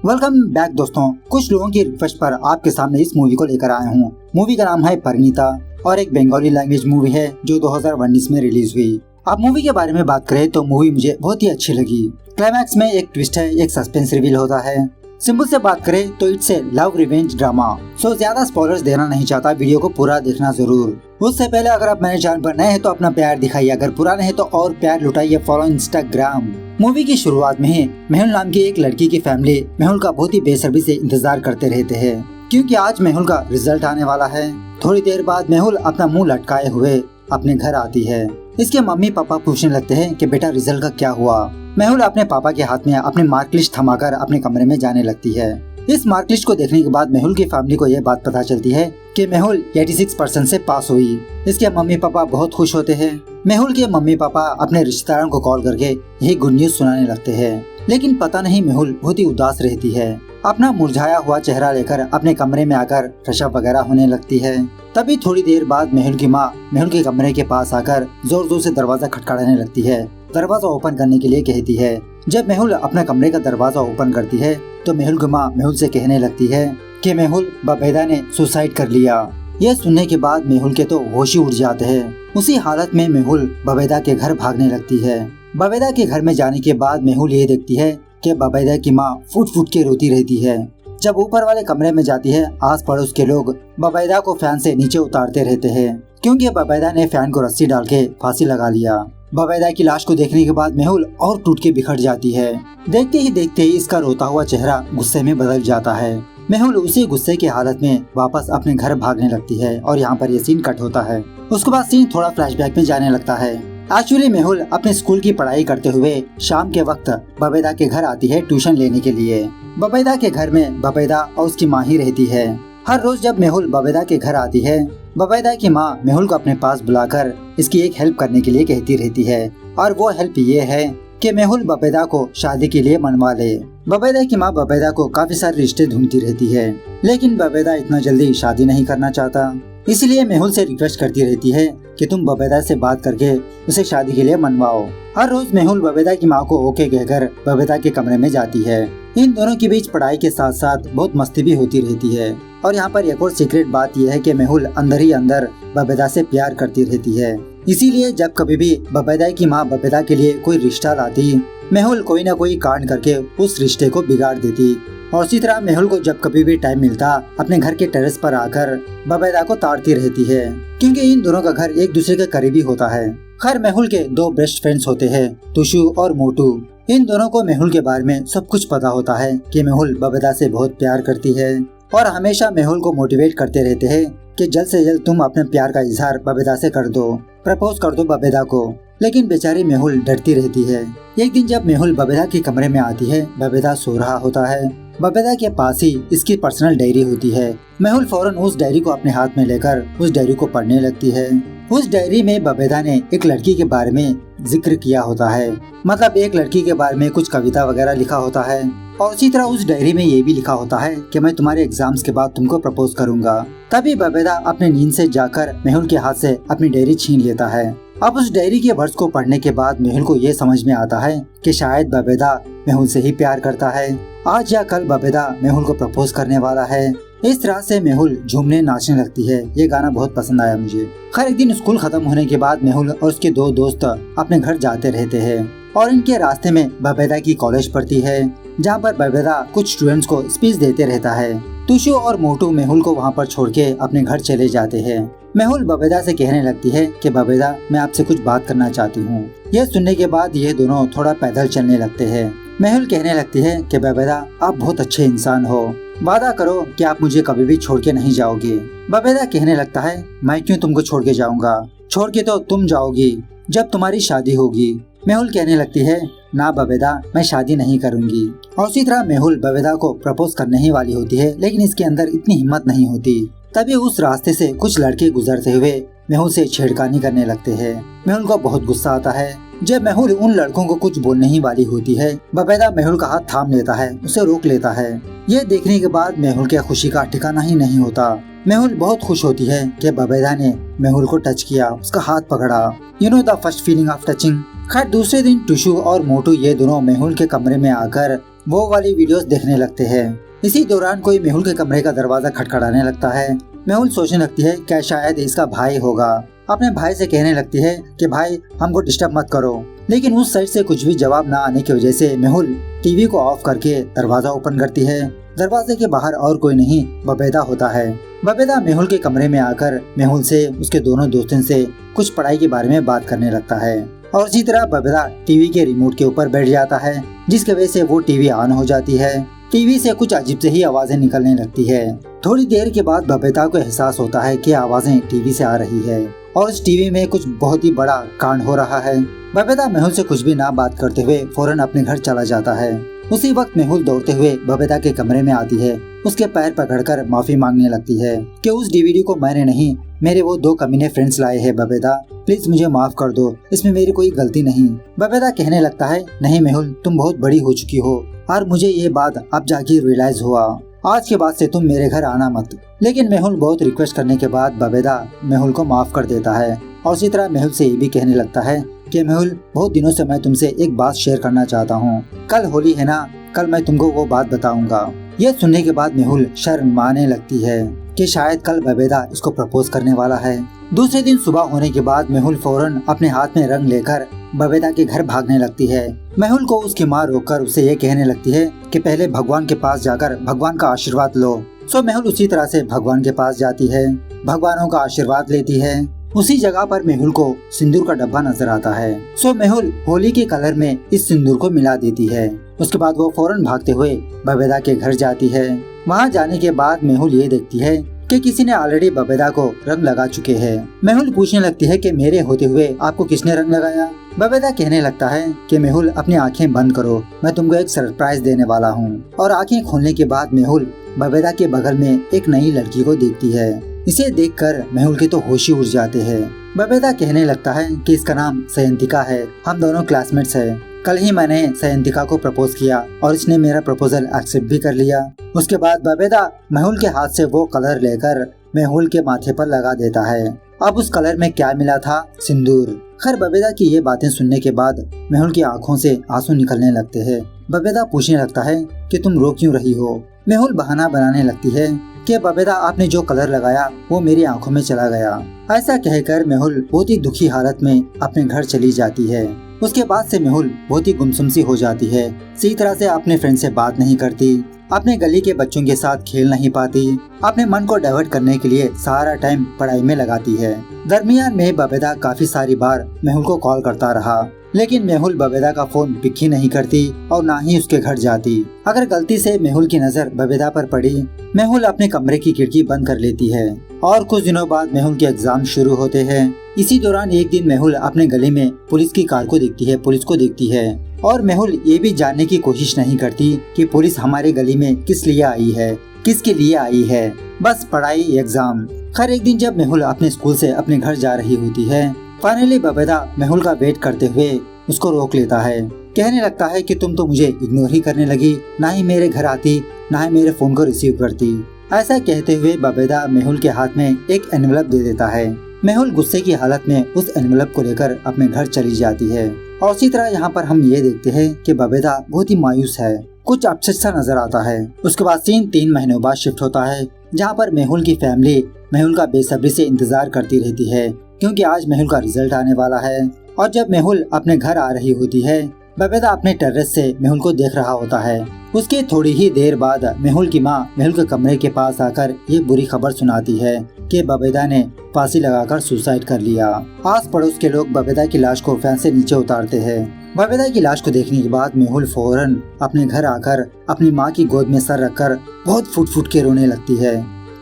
Welcome back दोस्तों। कुछ लोगों की रिक्वेस्ट पर आपके सामने इस मूवी को लेकर आया हूँ। मूवी का नाम है परिणीता और एक बंगाली लैंग्वेज मूवी है जो 2019 में रिलीज हुई। अब मूवी के बारे में बात करें तो मूवी मुझे बहुत ही अच्छी लगी। क्लाइमैक्स में एक ट्विस्ट है, एक सस्पेंस रिवील होता है। सिंपल से बात करें तो it's a love revenge drama. So ज्यादा स्पॉयलर्स देना नहीं चाहता, वीडियो को पूरा देखना जरूर। उससे पहले अगर आप मेरे चैनल पर नए हैं तो अपना प्यार दिखाइए, अगर पुराने हैं तो और प्यार लुटाइए। Follow Instagram. मूवी की शुरुआत में ही मेहुल नाम की एक लड़की की फैमिली मेहुल का बहुत ही बेसब्री से इंतजार करते रहते हैं, क्योंकि आज मेहुल का रिजल्ट आने वाला है। थोड़ी देर बाद मेहुल अपना मुंह लटकाए हुए अपने घर आती है। इसके मम्मी पापा पूछने लगते हैं कि बेटा रिजल्ट का क्या हुआ। मेहुल अपने पापा के हाथ में अपने मार्क लिस्ट थमाकर अपने कमरे में जाने लगती है। इस मार्क लिस्ट को देखने के बाद मेहुल की फैमिली को यह बात पता चलती है कि मेहुल 86% से पास हुई। इसके मम्मी पापा बहुत खुश होते हैं। मेहुल के मम्मी पापा अपने रिश्तेदारों को कॉल करके यही गुड न्यूज सुनाने लगते हैं, लेकिन पता नहीं मेहुल बहुत ही उदास रहती है। अपना मुरझाया हुआ चेहरा लेकर अपने कमरे में आकर फ्रेश अप वगैरह होने लगती है। तभी थोड़ी देर बाद मेहुल की माँ मेहुल के कमरे के पास आकर जोर जोर से दरवाजा खटखटाने लगती है। दरवाजा ओपन करने के लिए कहती है। जब मेहुल अपने कमरे का दरवाजा ओपन करती है तो मेहुल की माँ मेहुल से कहने लगती है कि मेहुल बबैदा ने सुसाइड कर लिया। यह सुनने के बाद मेहुल के तो होश ही उड़ जाते हैं। उसी हालत में मेहुल बबैदा के घर भागने लगती है। बबैदा के घर में जाने के बाद मेहुल ये देखती है कि बबैदा की माँ फुट फुट के रोती रहती है। जब ऊपर वाले कमरे में जाती है, आस पड़ोस के लोग बबैदा को फैन से नीचे उतारते रहते हैं, क्योंकि बबैदा ने फैन को रस्सी डाल के फांसी लगा लिया। बबैदा की लाश को देखने के बाद मेहुल और टूट के बिखर जाती है। देखते ही इसका रोता हुआ चेहरा गुस्से में बदल जाता है। मेहुल उसी गुस्से की हालत में वापस अपने घर भागने लगती है और यहाँ पर ये सीन कट होता है। उसके बाद सीन थोड़ा फ्लैशबैक में जाने लगता है। एक्चुअली मेहुल अपने स्कूल की पढ़ाई करते हुए शाम के वक्त बबैदा के घर आती है ट्यूशन लेने के लिए। बबैदा के घर में बबैदा और उसकी माँ ही रहती है। हर रोज जब मेहुल बबैदा के घर आती है, बबैदा की माँ मेहुल को अपने पास बुलाकर इसकी एक हेल्प करने के लिए कहती रहती है, और वो हेल्प ये है कि मेहुल बबैदा को शादी के लिए मनवा ले। बबैदा की माँ बबैदा को काफी सारे रिश्ते ढूंढती रहती है, लेकिन बबैदा इतना जल्दी शादी नहीं करना चाहता। इसलिए मेहुल से रिक्वेस्ट करती रहती है कि तुम बबैदा से बात करके उसे शादी के लिए मनवाओ। हर रोज मेहुल बबैदा की माँ को ओके कहकर बबैदा के कमरे में जाती है। इन दोनों के बीच पढ़ाई के साथ साथ बहुत मस्ती भी होती रहती है। और यहाँ पर एक और सीक्रेट बात यह है कि मेहुल अंदर ही अंदर बबैदा से प्यार करती रहती है। इसीलिए जब कभी भी बबैदा की माँ बबैदा के लिए कोई रिश्ता लाती, मेहुल कोई न कोई कांड करके उस रिश्ते को बिगाड़ देती। और इसी तरह मेहुल को जब कभी भी टाइम मिलता अपने घर के टेरेस पर आकर बबैदा को ताड़ती रहती है, क्योंकि इन दोनों का घर एक दूसरे के करीबी होता है। खैर मेहुल के दो बेस्ट फ्रेंड्स होते हैं, तुशु और मोटू। इन दोनों को मेहुल के बारे में सब कुछ पता होता है कि मेहुल बबैदा से बहुत प्यार करती है, और हमेशा मेहुल को मोटिवेट करते रहते हैं कि जल्द से जल्द तुम अपने प्यार का इजहार बबैदा से कर दो, प्रपोज कर दो बबैदा को। लेकिन बेचारी मेहुल डरती रहती है। एक दिन जब मेहुल बबैदा के कमरे में आती है, बबैदा सो रहा होता है। बबैदा के पास ही इसकी पर्सनल डायरी होती है। मेहुल फौरन उस डायरी को अपने हाथ में लेकर उस डायरी को पढ़ने लगती है। उस डायरी में बबैदा ने एक लड़की के बारे में जिक्र किया होता है, मतलब एक लड़की के बारे में कुछ कविता वगैरह लिखा होता है। और उसी तरह उस डायरी में ये भी लिखा होता है कि मैं तुम्हारे एग्जाम्स के बाद तुमको प्रपोज करूंगा। तभी बबैदा अपने नींद से जाकर मेहुल के हाथ से अपनी डायरी छीन लेता है। अब उस डायरी के वर्ड्स को पढ़ने के बाद मेहुल को ये समझ में आता है कि शायद बबैदा मेहुल से ही प्यार करता है। आज या कल बबैदा मेहुल को प्रपोज करने वाला है। इस तरह से मेहुल झूमने नाचने लगती है। ये गाना बहुत पसंद आया मुझे। खैर एक दिन स्कूल खत्म होने के बाद मेहुल और उसके दो दोस्त अपने घर जाते रहते हैं, और इनके रास्ते में बबैदा की कॉलेज पढ़ती है, जहाँ पर बबैदा कुछ स्टूडेंट्स को स्पीच देते रहता है। तुशु और मोटू मेहुल को वहाँ पर छोड़ के अपने घर चले जाते हैं। मेहुल बबैदा से कहने लगती है कि बबैदा मैं आपसे कुछ बात करना चाहती हूँ। यह सुनने के बाद ये दोनों थोड़ा पैदल चलने लगते हैं। मेहुल कहने लगती है कि बबैदा आप बहुत अच्छे इंसान हो, वादा करो कि आप मुझे कभी भी छोड़ के नहीं जाओगे। बबैदा कहने लगता है मैं क्यों तुमको छोड़ के जाऊंगा, छोड़ के तो तुम जाओगी जब तुम्हारी शादी होगी। मेहुल कहने लगती है ना बबैदा मैं शादी नहीं करूंगी। और उसी तरह मेहुल बबैदा को प्रपोज करने ही वाली होती है, लेकिन इसके अंदर इतनी हिम्मत नहीं होती। तभी उस रास्ते से कुछ लड़के गुजरते हुए मेहुल से छेड़खानी करने लगते हैं। मेहुल को बहुत गुस्सा आता है। जब मेहुल उन लड़कों को कुछ बोलने ही वाली होती है, बबैदा मेहुल का हाथ थाम लेता है, उसे रोक लेता है। ये देखने के बाद मेहुल के खुशी का ठिकाना ही नहीं होता। मेहुल बहुत खुश होती है कि बबैदा ने मेहुल को टच किया, उसका हाथ पकड़ा। You know the first feeling of touching. खैर दूसरे दिन टुशु और मोटू ये दोनों मेहुल के कमरे में आकर वो वाली वीडियोस देखने लगते हैं। इसी दौरान कोई मेहुल के कमरे का दरवाजा खटखटाने लगता है। मेहुल सोचने लगती है क्या शायद इसका भाई होगा। अपने भाई से कहने लगती है कि भाई हमको डिस्टर्ब मत करो, लेकिन उस साइड से कुछ भी जवाब न आने की वजह से मेहुल टीवी को ऑफ करके दरवाजा ओपन करती है। दरवाजे के बाहर और कोई नहीं बबेदा होता है। बबेदा मेहुल के कमरे में आकर मेहुल से उसके दोनों दोस्तों से कुछ पढ़ाई के बारे में बात करने लगता है और इसी तरह बबेदा टीवी के रिमोट के ऊपर बैठ जाता है, जिसकी वजह से वो टीवी ऑन हो जाती है। टीवी से कुछ अजीब से ही आवाजें निकलने लगती है। थोड़ी देर के बाद बबेदा को एहसास होता है कि आवाजें टीवी से आ रही है और इस टीवी में कुछ बहुत ही बड़ा कांड हो रहा है। बबेदा मेहुल से कुछ भी ना बात करते हुए फौरन अपने घर चला जाता है। उसी वक्त मेहुल दौड़ते हुए बबेदा के कमरे में आती है। उसके पैर पकड़कर माफी मांगने लगती है कि उस डीवीडी को मैंने नहीं, मेरे वो 2 कमीने फ्रेंड्स लाए हैं। बबेदा प्लीज मुझे माफ कर दो, इसमें मेरी कोई गलती नहीं। बबेदा कहने लगता है नहीं मेहुल, तुम बहुत बड़ी हो चुकी हो और मुझे ये बात अब जाके रियलाइज हुआ। आज के बाद से तुम मेरे घर आना मत। लेकिन मेहुल बहुत रिक्वेस्ट करने के बाद बबेदा मेहुल को माफ कर देता है और इसी तरह मेहुल से ये भी कहने लगता है कि मेहुल, बहुत दिनों से मैं तुमसे एक बात शेयर करना चाहता हूँ। कल होली है ना, कल मैं तुमको वो बात बताऊंगा। यह सुनने के बाद मेहुल शर्माने लगती है कि शायद कल बबेदा इसको प्रपोज करने वाला है। दूसरे दिन सुबह होने के बाद मेहुल फौरन अपने हाथ में रंग लेकर बबेदा के घर भागने लगती है। मेहुल को उसकी माँ रोककर उसे ये कहने लगती है कि पहले भगवान के पास जाकर भगवान का आशीर्वाद लो। सो मेहुल उसी तरह से भगवान के पास जाती है, भगवानों का आशीर्वाद लेती है। उसी जगह पर मेहुल को सिंदूर का डब्बा नजर आता है। सो मेहुल होली के कलर में इस सिंदूर को मिला देती है। उसके बाद वो फौरन भागते हुए बबेदा के घर जाती है। वहाँ जाने के बाद मेहुल ये देखती है कि किसी ने ऑलरेडी बबेदा को रंग लगा चुके हैं। मेहुल पूछने लगती है कि मेरे होते हुए आपको किसने रंग लगाया। बबेदा कहने लगता है कि मेहुल अपनी आंखें बंद करो, मैं तुमको एक सरप्राइज देने वाला हूँ। और आंखें खोलने के बाद मेहुल बबेदा के बगल में एक नई लड़की को देखती है। इसे देखकर मेहुल के तो होश ही उड़ जाते हैं। बबेदा कहने लगता है कि इसका नाम सयंतिका है, हम दोनों क्लासमेट्स हैं। कल ही मैंने सयंतिका को प्रपोज किया और इसने मेरा प्रपोजल एक्सेप्ट भी कर लिया। उसके बाद बबेदा मेहुल के हाथ से वो कलर लेकर मेहुल के माथे पर लगा देता है। अब उस कलर में क्या मिला था? सिंदूर। खैर बबेदा की ये बातें सुनने के बाद मेहुल की आंखों से आंसू निकलने लगते हैं। बबेदा पूछने लगता है कि तुम रो क्यों रही हो। मेहुल बहाना बनाने लगती है कि बबेदा आपने जो कलर लगाया वो मेरी आंखों में चला गया। ऐसा कहकर मेहुल बहुत ही दुखी हालत में अपने घर चली जाती है। उसके बाद से मेहुल बहुत ही गुमसुम सी हो जाती है। सही तरह से अपने फ्रेंड से बात नहीं करती, अपने गली के बच्चों के साथ खेल नहीं पाती, अपने मन को डाइवर्ट करने के लिए सारा टाइम पढ़ाई में लगाती है। दरमियान में बबेदा काफी सारी बार मेहुल को कॉल करता रहा, लेकिन मेहुल बबेदा का फोन पिक ही नहीं करती और ना ही उसके घर जाती। अगर गलती से मेहुल की नजर बबेदा पर पड़ी, मेहुल अपने कमरे की खिड़की बंद कर लेती है। और कुछ दिनों बाद मेहुल के एग्जाम शुरू होते हैं। इसी दौरान एक दिन मेहुल अपने गली में पुलिस की कार को देखती है, पुलिस को देखती है और मेहुल ये भी जानने की कोशिश नहीं करती कि पुलिस हमारे गली में किस लिए आई है, किसके लिए आई है, बस पढ़ाई, एग्जाम। खैर एक दिन जब मेहुल अपने स्कूल से अपने घर जा रही होती है, फाइनली बबेदा मेहुल का वेट करते हुए उसको रोक लेता है। कहने लगता है कि तुम तो मुझे इग्नोर ही करने लगी, ना ही मेरे घर आती, ना ही मेरे फोन को रिसीव करती। ऐसा कहते हुए बबेदा मेहुल के हाथ में एक एनवेलप दे देता है। मेहुल गुस्से की हालत में उस एनवेलप को लेकर अपने घर चली जाती है। और इसी तरह यहाँ पर हम ये देखते हैं कि बबेदा बहुत ही मायूस है, कुछ अपसेट सा नजर आता है। उसके बाद सीन 3 महीनों बाद शिफ्ट होता है, जहाँ पर मेहुल की फैमिली मेहुल का बेसब्री से इंतजार करती रहती है, क्योंकि आज मेहुल का रिजल्ट आने वाला है। और जब मेहुल अपने घर आ रही होती है, बबेदा अपने टेरेस से मेहुल को देख रहा होता है। उसके थोड़ी ही देर बाद मेहुल की माँ मेहुल के कमरे के पास आकर ये बुरी खबर सुनाती है कि बबेदा ने फांसी लगाकर सुसाइड कर लिया। आस पड़ोस के लोग बबेदा की लाश को फैन से नीचे उतारते हैं। बबेदा की लाश को देखने के बाद मेहुल फौरन अपने घर आकर अपनी माँ की गोद में सर रखकर बहुत फुट फुट के रोने लगती है।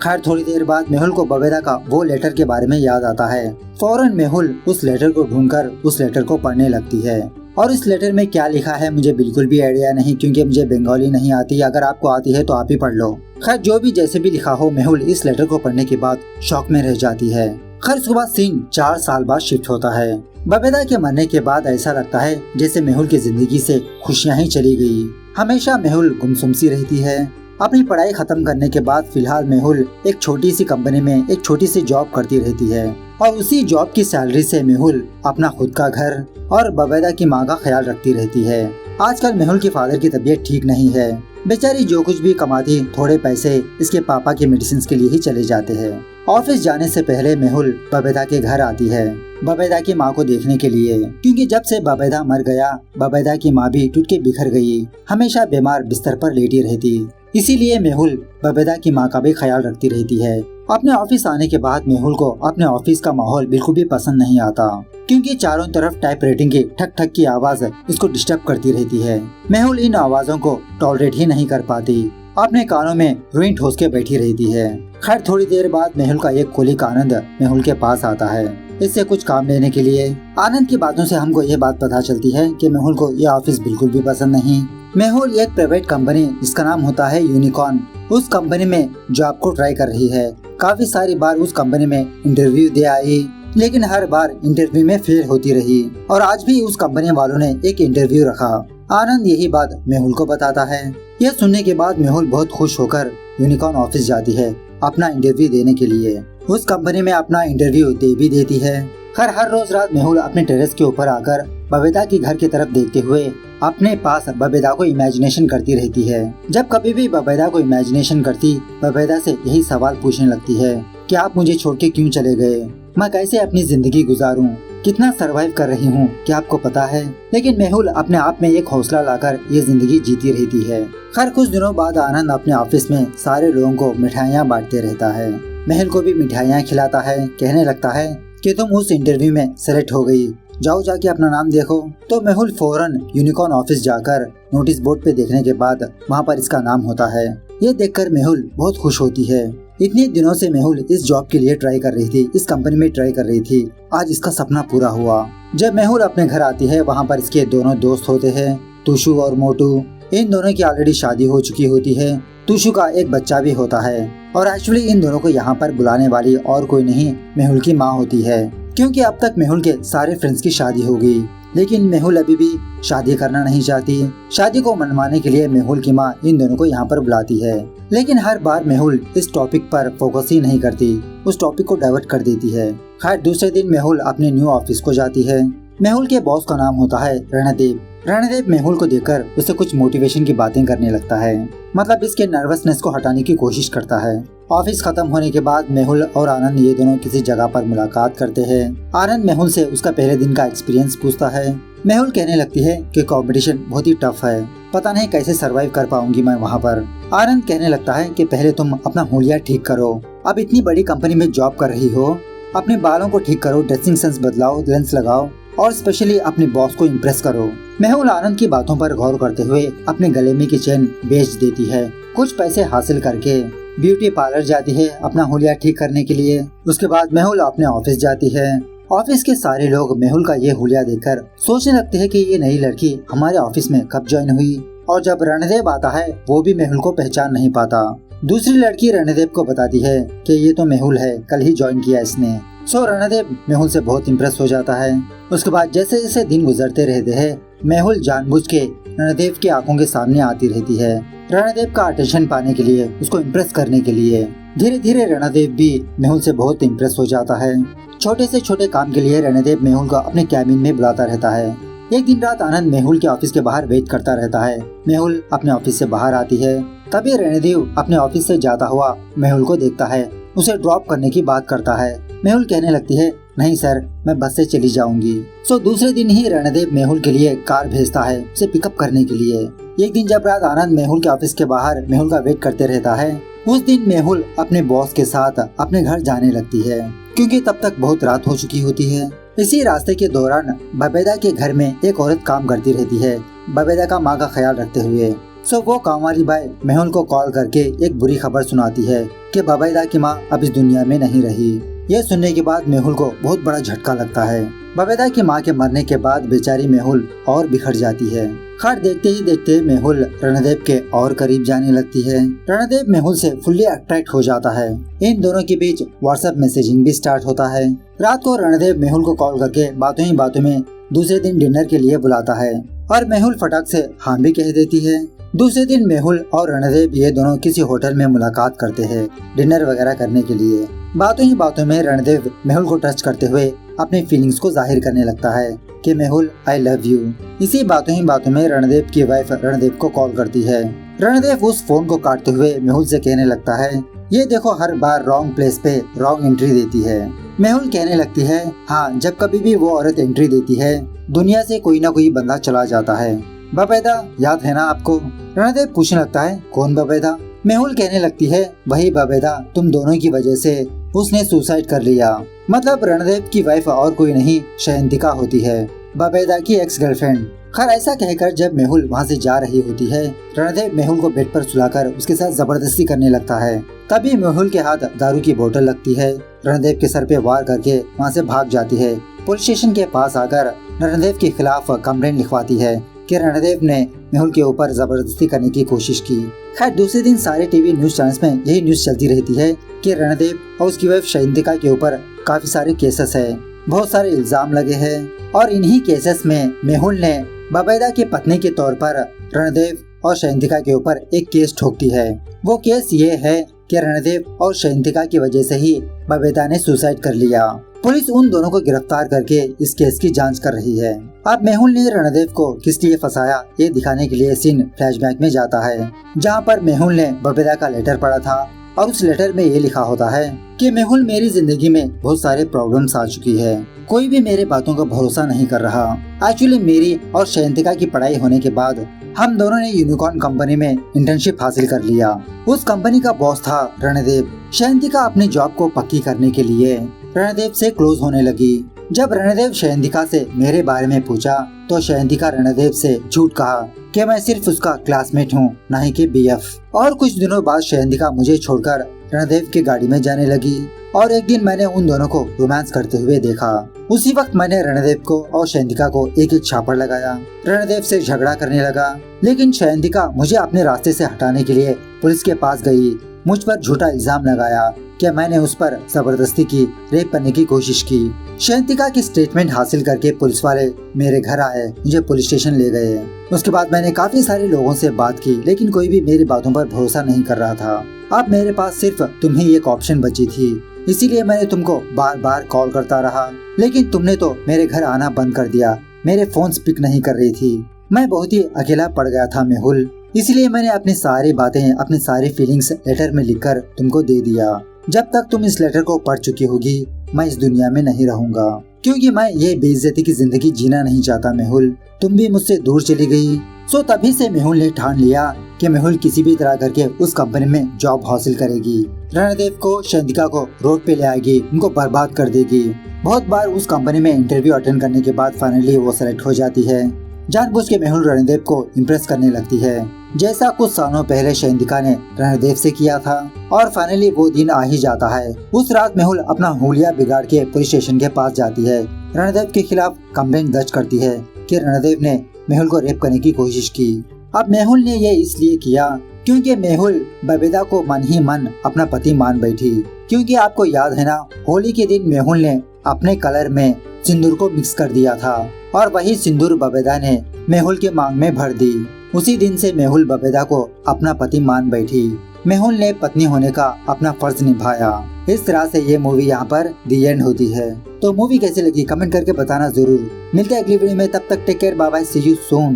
खैर थोड़ी देर बाद मेहुल को बबेदा का वो लेटर के बारे में याद आता है। फौरन मेहुल उस लेटर को ढूंढकर उस लेटर को पढ़ने लगती है। और इस लेटर में क्या लिखा है मुझे बिल्कुल भी आइडिया नहीं, क्योंकि मुझे बंगाली नहीं आती। अगर आपको आती है तो आप ही पढ़ लो। खैर जो भी जैसे भी लिखा हो, मेहुल इस लेटर को पढ़ने के बाद शॉक में रह जाती है। खैर उसके बाद सीन 4 साल बाद शिफ्ट होता है। बबेदा के मरने के बाद ऐसा लगता है जैसे मेहुल की जिंदगी से खुशियाँ ही चली गई। हमेशा मेहुल गुमसुम सी रहती है। अपनी पढ़ाई खत्म करने के बाद फिलहाल मेहुल एक छोटी सी कंपनी में एक छोटी सी जॉब करती रहती है और उसी जॉब की सैलरी से मेहुल अपना खुद का घर और बबेदा की माँ का ख्याल रखती रहती है। आजकल मेहुल के फादर की तबीयत ठीक नहीं है। बेचारी जो कुछ भी कमाती थोड़े पैसे इसके पापा के मेडिसिन के लिए ही चले जाते हैं। ऑफिस जाने से पहले मेहुल बबेदा के घर आती है बबेदा की माँ को देखने के लिए, क्योंकि जब से बबेदा मर गया बबेदा की माँ भी टूट के बिखर गई, हमेशा बीमार बिस्तर पर लेटी रहती। इसीलिए मेहुल बबेदा की माँ का भी ख्याल रखती रहती है। अपने ऑफिस आने के बाद मेहुल को अपने ऑफिस का माहौल बिल्कुल भी पसंद नहीं आता, क्योंकि चारों तरफ टाइप राइटिंग की ठक ठक की आवाज इसको डिस्टर्ब करती रहती है। मेहुल इन आवाजों को टॉलरेट ही नहीं कर पाती, अपने कानों में रुई ठोस के बैठी रहती है। खैर थोड़ी देर बाद मेहुल का एक कोलीग आनंद मेहुल के पास आता है इससे कुछ काम लेने के लिए। आनंद की बातों से हमको ये बात पता चलती है कि मेहुल को ये ऑफिस बिल्कुल भी पसंद नहीं। मेहुल एक प्राइवेट कंपनी जिसका नाम होता है यूनिकॉर्न, उस कंपनी में जॉब को ट्राई कर रही है। काफी सारी बार उस कंपनी में इंटरव्यू दे आई, लेकिन हर बार इंटरव्यू में फेल होती रही और आज भी उस कंपनी वालों ने एक इंटरव्यू रखा। आनंद यही बात मेहुल को बताता है। यह सुनने के बाद मेहुल बहुत खुश होकर यूनिकॉर्न ऑफिस जाती है अपना इंटरव्यू देने के लिए। उस कंपनी में अपना इंटरव्यू दे भी देती है। हर रोज रात मेहुल अपने टेरेस के ऊपर आकर बबेदा के घर की तरफ देखते हुए अपने पास बबेदा को इमेजिनेशन करती रहती है। जब कभी भी बबेदा को इमेजिनेशन करती, बबेदा से यही सवाल पूछने लगती है कि आप मुझे छोड़ के क्यों चले गए, मैं कैसे अपनी जिंदगी गुजारूं, कितना सरवाइव कर रही हूँ, क्या आपको पता है। लेकिन मेहुल अपने आप में एक हौसला लाकर ये जिंदगी जीती रहती है। खैर कुछ दिनों बाद आनंद अपने ऑफिस में सारे लोगों को मिठाइयाँ बांटते रहता है। मेहुल को भी मिठाइयाँ खिलाता है, कहने लगता है कि तुम उस इंटरव्यू में सेलेक्ट हो गई, जाओ जाके अपना नाम देखो। तो मेहुल फौरन यूनिकॉर्न ऑफिस जाकर नोटिस बोर्ड पे देखने के बाद वहाँ पर इसका नाम होता है। ये देखकर मेहुल बहुत खुश होती है। इतने दिनों से मेहुल इस जॉब के लिए ट्राई कर रही थी, इस कंपनी में ट्राई कर रही थी, आज इसका सपना पूरा हुआ। जब मेहुल अपने घर आती है वहाँ पर इसके दोनों दोस्त होते हैं, तुशु और मोटू। इन दोनों की ऑलरेडी शादी हो चुकी होती है। तुशु का एक बच्चा भी होता है और एक्चुअली इन दोनों को यहाँ पर बुलाने वाली और कोई नहीं मेहुल की माँ होती है, क्योंकि अब तक मेहुल के सारे फ्रेंड्स की शादी हो गई। लेकिन मेहुल अभी भी शादी करना नहीं चाहती। शादी को मनवाने के लिए मेहुल की माँ इन दोनों को यहाँ पर बुलाती है, लेकिन हर बार मेहुल इस टॉपिक पर फोकस ही नहीं करती, उस टॉपिक को डाइवर्ट कर देती है। खैर दूसरे दिन मेहुल अपने न्यू ऑफिस को जाती है। मेहुल के बॉस का नाम होता है रणदेव। रणदेव मेहुल को देखकर उसे कुछ मोटिवेशन की बातें करने लगता है, मतलब इसके नर्वसनेस को हटाने की कोशिश करता है। ऑफिस खत्म होने के बाद मेहुल और आनंद ये दोनों किसी जगह पर मुलाकात करते हैं। आनंद मेहुल से उसका पहले दिन का एक्सपीरियंस पूछता है। मेहुल कहने लगती है कि कंपटीशन बहुत ही टफ है, पता नहीं कैसे सरवाइव कर पाऊंगी मैं वहाँ पर। आनंद कहने लगता है कि पहले तुम अपना हुलिया ठीक करो, अब इतनी बड़ी कंपनी में जॉब कर रही हो, अपने बालों को ठीक करो, ड्रेसिंग सेंस बदलाओ, लेंस लगाओ और स्पेशली अपने बॉस को इम्प्रेस करो। मेहुल आनंद की बातों पर गौर करते हुए अपने गले में की चेन बेच देती है। कुछ पैसे हासिल करके ब्यूटी पार्लर जाती है अपना हुलिया ठीक करने के लिए। उसके बाद मेहुल अपने ऑफिस जाती है। ऑफिस के सारे लोग मेहुल का ये हुलिया देखकर सोचने लगते हैं कि ये नई लड़की हमारे ऑफिस में कब ज्वाइन हुई, और जब रणदेव आता है वो भी मेहुल को पहचान नहीं पाता। दूसरी लड़की रणदेव को बताती है कि ये तो मेहुल है, कल ही ज्वाइन किया इसने। सो रणदेव मेहुल से बहुत इम्प्रेस हो जाता है। उसके बाद जैसे जैसे दिन गुजरते रहते हैं मेहुल जानबूझ के रणदेव की आंखों के सामने आती रहती है, रणदेव का अटेंशन पाने के लिए, उसको इम्प्रेस करने के लिए। धीरे धीरे रणदेव भी मेहुल से बहुत इम्प्रेस हो जाता है। छोटे से छोटे काम के लिए रणदेव मेहुल को अपने कैबिन में बुलाता रहता है। एक दिन रात आनंद मेहुल के ऑफिस के बाहर वेट करता रहता है। मेहुल अपने ऑफिस से बाहर आती है, तभी रणदेव अपने ऑफिस से जाता हुआ मेहुल को देखता है, उसे ड्रॉप करने की बात करता है। मेहुल कहने लगती है, नहीं सर, मैं बस से चली जाऊंगी। सो दूसरे दिन ही रणदेव मेहुल के लिए कार भेजता है उसे पिकअप करने के लिए। एक दिन जब रात आनंद मेहुल के ऑफिस के बाहर मेहुल का वेट करते रहता है, उस दिन मेहुल अपने बॉस के साथ अपने घर जाने लगती है, क्योंकि तब तक बहुत रात हो चुकी होती है। इसी रास्ते के दौरान बबेदा के घर में एक औरत काम करती रहती है, बबेदा का माँ का ख्याल रखते हुए। सो वो काम वाली बाई मेहुल को कॉल करके एक बुरी खबर सुनाती है कि बबेदा की माँ अब इस दुनिया में नहीं रही। यह सुनने के बाद मेहुल को बहुत बड़ा झटका लगता है। बबेदा की माँ के मरने के बाद बेचारी मेहुल और बिखर जाती है। खैर देखते ही देखते मेहुल रणदेव के और करीब जाने लगती है। रणदेव मेहुल से फुल्ली अट्रैक्ट हो जाता है। इन दोनों के बीच व्हाट्सएप मैसेजिंग भी स्टार्ट होता है। रात को रणदेव मेहुल को कॉल करके बातों ही बातों में दूसरे दिन डिनर के लिए बुलाता है और मेहुल फटाक से हाँ भी कह देती है। दूसरे दिन मेहुल और रणदेव ये दोनों किसी होटल में मुलाकात करते हैं डिनर वगैरह करने के लिए। बातों ही बातों में रणदेव मेहुल को टच करते हुए अपनी फीलिंग्स को जाहिर करने लगता है कि मेहुल आई लव यू। इसी बातों ही बातों में रणदेव की वाइफ रणदेव को कॉल करती है। रणदेव उस फोन को काटते हुए मेहुल से कहने लगता है, ये देखो हर बार रॉन्ग प्लेस पे रॉन्ग एंट्री देती है। मेहुल कहने लगती है, हाँ जब कभी भी वो औरत एंट्री देती है दुनिया से कोई ना कोई बंदा चला जाता है। बबैदा याद है ना आपको? रणदेव पूछने लगता है, कौन बबैदा? मेहुल कहने लगती है, वही बबैदा, तुम दोनों की वजह से उसने सुसाइड कर लिया। मतलब रणदेव की वाइफ और कोई नहीं शयंतिका होती है, बबैदा की एक्स गर्लफ्रेंड। खैर ऐसा कहकर जब मेहुल वहाँ से जा रही होती है, रणदेव मेहुल को बेड पर सुलाकर उसके साथ जबरदस्ती करने लगता है। तभी मेहुल के हाथ दारू की बोतल लगती है। रणदेव के सर पे वार करके वहाँ से भाग जाती है। पुलिस स्टेशन के पास आकर रणदेव के खिलाफ कंप्लेंट लिखवाती है कि रणदेव ने मेहुल के ऊपर जबरदस्ती करने की कोशिश की। खैर दूसरे दिन सारे टीवी न्यूज चैनल्स में यही न्यूज चलती रहती है कि रणदेव और उसकी वाइफ शयंतिका के ऊपर काफी सारे केसेस है, बहुत सारे इल्जाम लगे हैं और इन्हीं केसेस में मेहुल ने बबैदा की पत्नी के तौर पर रणदेव और शयंतिका के ऊपर एक केस ठोकती है। वो केस ये है कि रणदेव और शयंतिका की वजह से ही बबैदा ने सुसाइड कर लिया। पुलिस उन दोनों को गिरफ्तार करके इस केस की जांच कर रही है। अब मेहुल ने रणदेव को किस लिए फंसाया ये दिखाने के लिए सीन फ्लैशबैक में जाता है, जहाँ पर मेहुल ने बबैदा का लेटर पढ़ा था और उस लेटर में ये लिखा होता है कि मेहुल मेरी जिंदगी में बहुत सारे प्रॉब्लम्स आ चुकी है, कोई भी मेरे बातों का भरोसा नहीं कर रहा। एक्चुअली मेरी और शयंतिका की पढ़ाई होने के बाद हम दोनों ने यूनिकॉर्न कंपनी में इंटर्नशिप हासिल कर लिया। उस कंपनी का बॉस था रणदेव। शयंतिका अपनी जॉब को पक्की करने के लिए रणदेव से क्लोज होने लगी। जब रणदेव शयंतिका से मेरे बारे में पूछा तो शयंतिका रणदेव से झूठ कहा कि मैं सिर्फ उसका क्लासमेट हूँ, न ही कि बीएफ। और कुछ दिनों बाद शयंतिका मुझे छोड़कर रणदेव की गाड़ी में जाने लगी और एक दिन मैंने उन दोनों को रोमांस करते हुए देखा। उसी वक्त मैंने रणदेव को और शयंतिका को एक एक छापड़ लगाया। रणदेव से झगड़ा करने लगा, लेकिन शयंतिका मुझे अपने रास्ते से हटाने के लिए पुलिस के पास गई। मुझ पर झूठा इल्जाम लगाया कि मैंने उस पर जबरदस्ती की रेप करने की कोशिश की। शयंतिका की स्टेटमेंट हासिल करके पुलिस वाले मेरे घर आए, मुझे पुलिस स्टेशन ले गए। उसके बाद मैंने काफी सारे लोगों से बात की, लेकिन कोई भी मेरी बातों पर भरोसा नहीं कर रहा था। अब मेरे पास सिर्फ तुम ही एक ऑप्शन बची थी, इसीलिए मैंने तुमको बार बार कॉल करता रहा, लेकिन तुमने तो मेरे घर आना बंद कर दिया। मेरे फोन पिक नहीं कर रही थी। मैं बहुत ही अकेला पड़ गया था मेहुल, इसलिए मैंने अपनी सारी बातें, अपनी सारी फीलिंग्स लेटर में लिखकर तुमको दे दिया। जब तक तुम इस लेटर को पढ़ चुकी होगी मैं इस दुनिया में नहीं रहूंगा, क्योंकि मैं ये बेइज्जती की जिंदगी जीना नहीं चाहता मेहुल। तुम भी मुझसे दूर चली गई। सो तभी से मेहुल ने ठान लिया कि मेहुल किसी भी तरह करके उस कंपनी में जॉब हासिल करेगी। रणदेव को, शयंतिका को रोड पे ले आएगी, उनको बर्बाद कर देगी। बहुत बार उस कंपनी में इंटरव्यू अटेंड करने के बाद फाइनली वो सेलेक्ट हो जाती है। जानबूझ के मेहुल रणदेव को इम्प्रेस करने लगती है, जैसा कुछ सालों पहले शयंतिका ने रणदेव से किया था। और फाइनली वो दिन आ ही जाता है। उस रात मेहुल अपना हुलिया बिगाड़ के पुलिस स्टेशन के पास जाती है। रणदेव के खिलाफ कंप्लेंट दर्ज करती है कि रणदेव ने मेहुल को रेप करने की कोशिश की। अब मेहुल ने ये इसलिए किया क्योंकि मेहुल बबीता को मन ही मन अपना पति मान बैठी। क्योंकि आपको याद है ना, होली के दिन मेहुल ने अपने कलर में सिंदूर को मिक्स कर दिया था और वही सिंदूर बबीता ने मेहुल के मांग में भर दी। उसी दिन से मेहुल बबीता को अपना पति मान बैठी। मेहुल ने पत्नी होने का अपना फर्ज निभाया। इस तरह से ये मूवी यहाँ पर दी एंड होती है। तो मूवी कैसी लगी कमेंट करके बताना जरूर। मिलते हैं अगली वीडियो में, तब तक take care, bye bye, see you soon.